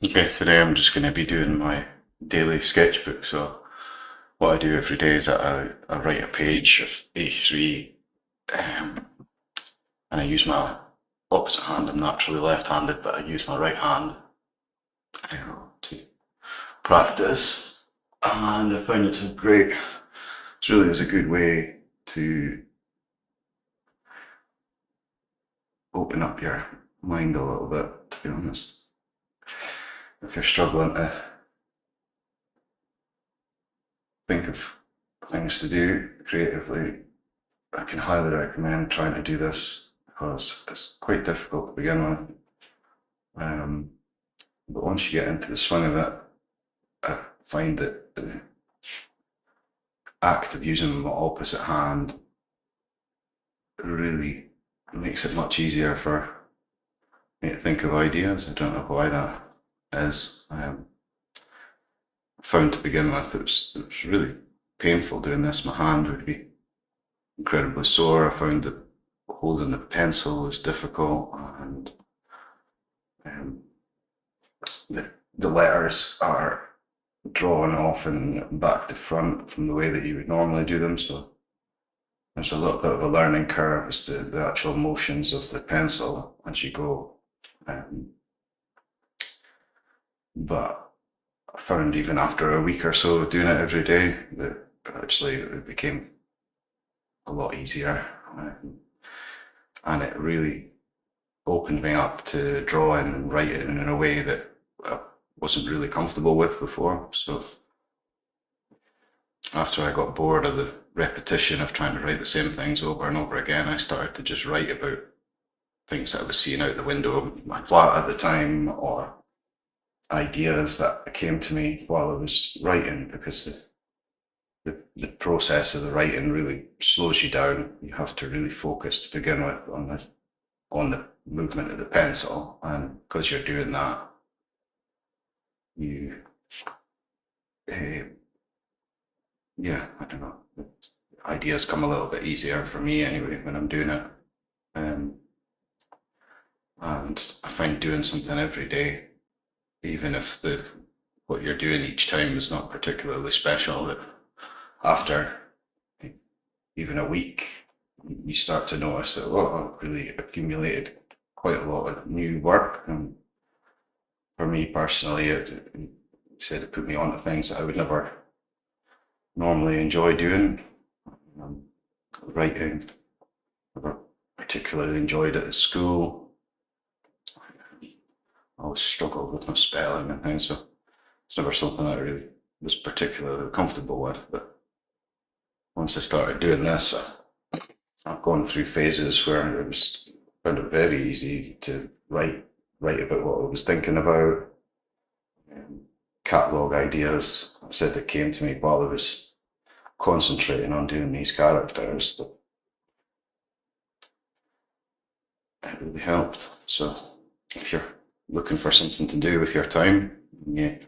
Okay, today I'm just going to be doing my daily sketchbook. So what I do every day is that I write a page of A3, um, and I use my opposite hand. I'm naturally left-handed, but I use my right hand to practice. And I find it's a great, it really is a good way to open up your mind a little bit, to be honest. If you're struggling to think of things to do creatively, I can highly recommend trying to do this because it's quite difficult to begin with. But once you get into the swing of it, I find that the act of using my opposite hand really makes it much easier for me to think of ideas. I don't know why that is. I found to begin with it was really painful doing this. My hand would be incredibly sore. I found that holding the pencil was difficult, and um, the letters are drawn often back to front from the way that you would normally do them. So there's a little bit of a learning curve as to the actual motions of the pencil as you go. Um, but I found even after a week or so doing it every day that actually it became a lot easier. And it really opened me up to drawing and writing in a way that I wasn't really comfortable with before. So after I got bored of the repetition of trying to write the same things over and over again, I started to just write about things that I was seeing out the window of my flat at the time, or ideas that came to me while I was writing, because the process of the writing really slows you down. You have to really focus to begin with on the movement of the pencil, and because you're doing that, you uh, yeah, I don't know. Ideas come a little bit easier for me anyway when I'm doing it. Um, and I find doing something every day, even if the what you're doing each time is not particularly special, that after even a week, you start to notice that, well, I've really accumulated quite a lot of new work. And for me personally, it said it put me onto things that I would never normally enjoy doing. Um, Writing, never particularly enjoyed it at school. I always struggled with my spelling and things, so it's never something I really was particularly comfortable with. But once I started doing this, I've gone through phases where it was found it very easy to write about what I was thinking about, um, catalogue ideas. I said that came to me while I was concentrating on doing these characters, that it really helped. So if you're looking for something to do with your time, you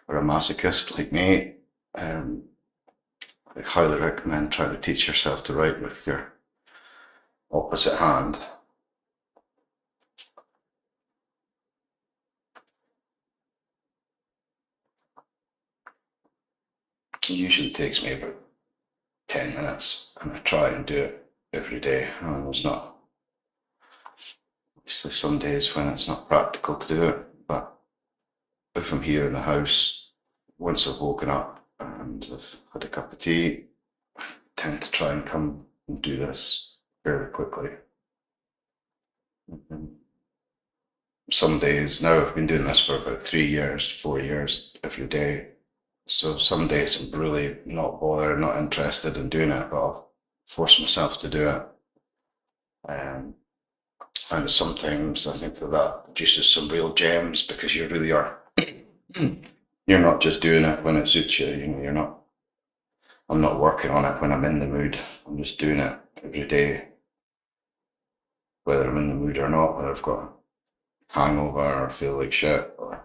are a masochist like me, um, I highly recommend trying to teach yourself to write with your opposite hand. It usually takes me about 10 minutes, and I try and do it every day. And there's not, obviously, some days when it's not practical to do it, but if I'm here in the house, once I've woken up and I've had a cup of tea, I tend to try and come and do this fairly quickly. Some days, now I've been doing this for about 3 years, 4 years every day. So some days I'm really not bothered, not interested in doing it, but I'll force myself to do it. Um, and sometimes I think that produces some real gems, because you really are. You're not just doing it when it suits you. You know, you're not. I'm not working on it when I'm in the mood. I'm just doing it every day, whether I'm in the mood or not. Whether I've got a hangover or feel like shit, or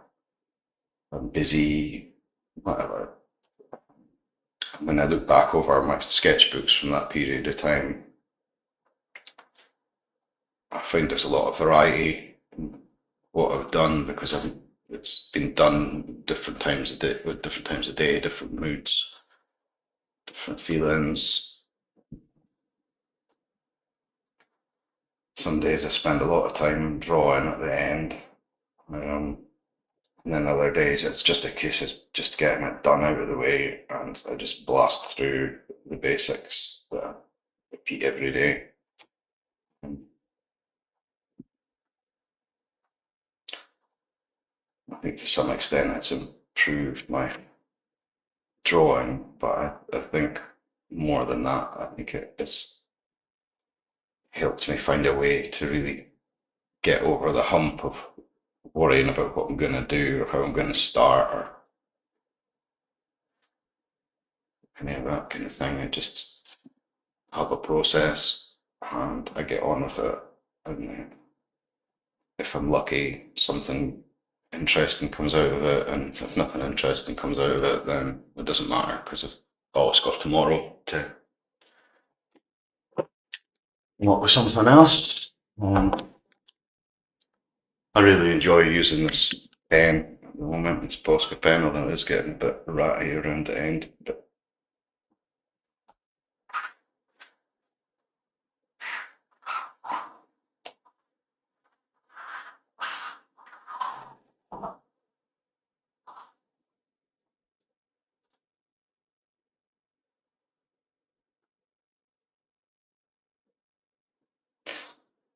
I'm busy, whatever. When I look back over my sketchbooks from that period of time, I find there's a lot of variety in what I've done, because I've it's been done different times of day, with different times of day, different moods, different feelings. Some days I spend a lot of time drawing at the end, and then other days it's just a case of just getting it done out of the way, and I just blast through the basics that I repeat every day. I think to some extent it's improved my drawing, but I think more than that, I think it's helped me find a way to really get over the hump of worrying about what I'm going to do or how I'm going to start or any of that kind of thing. I just have a process and I get on with it. And if I'm lucky, something interesting comes out of it. And if nothing interesting comes out of it, then it doesn't matter because I've always got tomorrow to come up with something else. I really enjoy using this pen at the moment. It's a Posca pen, although it is getting a bit ratty around the end. But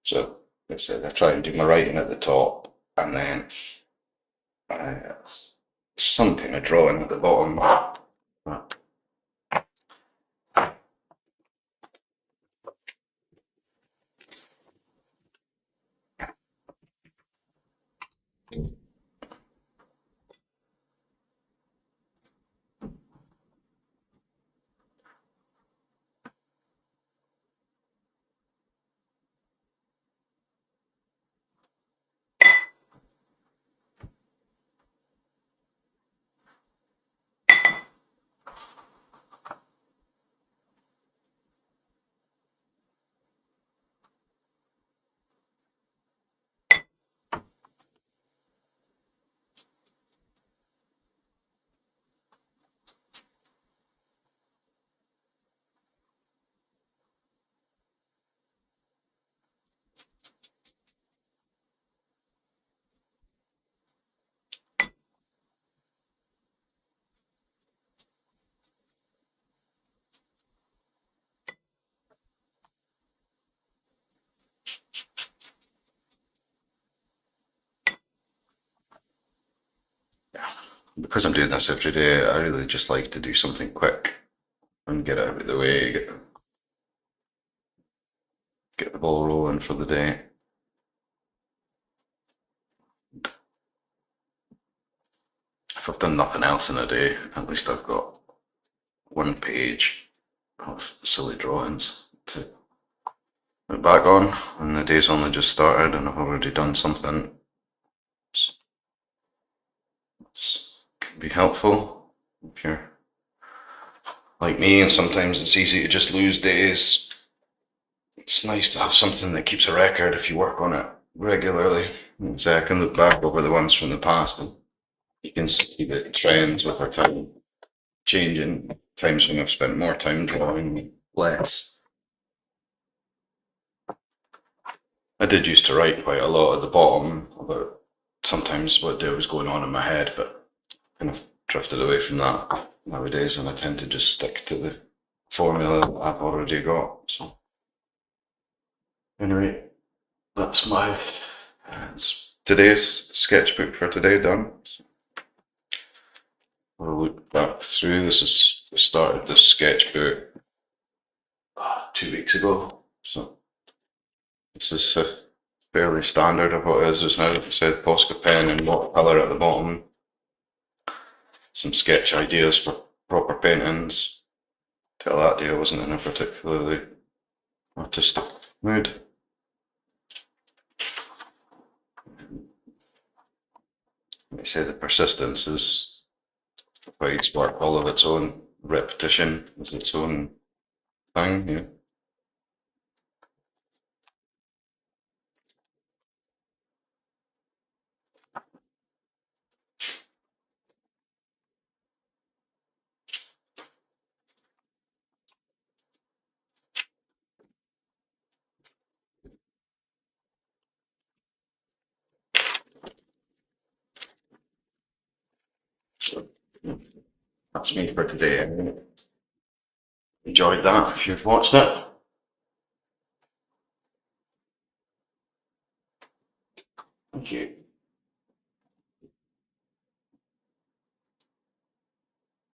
so, like I said, I try and do my writing at the top, and then some kind of drawing at the bottom. Because I'm doing this every day, I really just like to do something quick and get it out of the way, get the ball rolling for the day. If I've done nothing else in a day, at least I've got one page of silly drawings to look back on when the day's only just started and I've already done something. It can be helpful if you're like me, and sometimes it's easy to just lose days. It's nice to have something that keeps a record if you work on it regularly. So I can look back over the ones from the past and you can see the trends over time changing. Times when I've spent more time drawing, less. I did used to write quite a lot at the bottom about sometimes what was going on in my head, but kind of drifted away from that nowadays, and I tend to just stick to the formula that I've already got. So anyway, that's my today's sketchbook for today done. So we'll look back through. This is the start of this sketchbook 2 weeks ago. So this is fairly standard of what it is now. Like I said, Posca pen and watercolour at the bottom. Some sketch ideas for proper paintings. Till that day I wasn't in a particularly artistic mood. Like I say, the persistence provides work all of its own. Repetition is its own thing, yeah. That's me for today. Enjoyed that if you've watched it. Thank you.